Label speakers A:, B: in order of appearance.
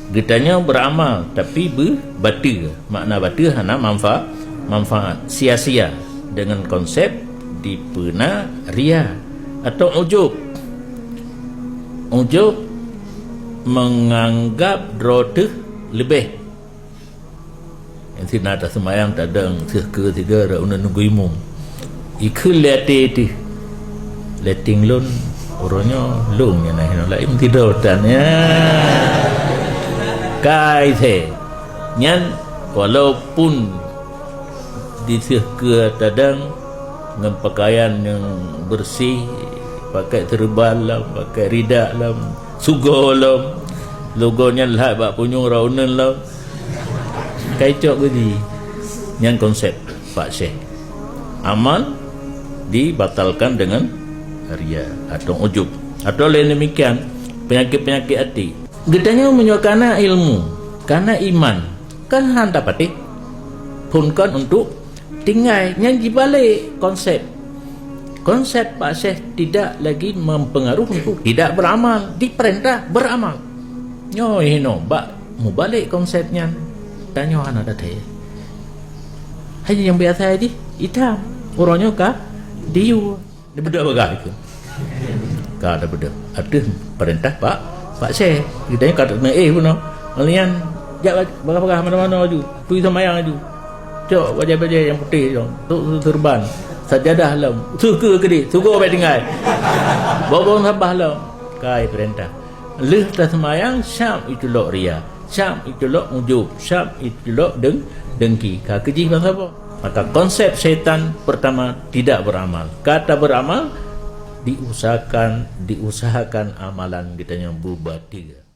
A: Getanya beramal tapi batu. Makna batu hana manfaat sia-sia dengan konsep dipena ria atau ujub. Ujub menganggap droteh lebih. Yang sini ada semayang tak ada ke tiga ada nunggu imum. Ikut letih letting lun orangnya lung yang naik lain tidur tanya. Kai the nyan walaupun disihke tadang dengan pakaian yang bersih, pakai terban lah, pakai ridak lah, sugo lah, logonya lah bak punyung raunan lah, kai cok gedi nyan konsep Pak Syekh. Amal dibatalkan dengan ria atau ujub atau lain demikian penyakit-penyakit hati. Gedanya menyukai ilmu, karena iman kan hantar patih punkan untuk tinggal yang dibalik konsep Pak Syekh tidak lagi mempengaruhi untuk tidak beramal, diperintah beramal. Nyo hino bak mubalik konsepnya tanya anak datang hanya yang biasa aja hitam orangnya kah diu dia beda bagah itu kah ada beda ada perintah Pak Syekh kita kata pun kalian jak bagah mana-mana aju pergi semayang aju cok wajah-wajah yang putih tu turban sajadah lam suka ke dia suka baik tinggal bawa sabah lam kai perintah leh tak semayang syam itu lok ria syam itu lok ujub syam itu lok dengki ka keji bangsa apa. Maka konsep setan pertama tidak beramal, kata beramal diusahakan amalan kita yang berubah 3.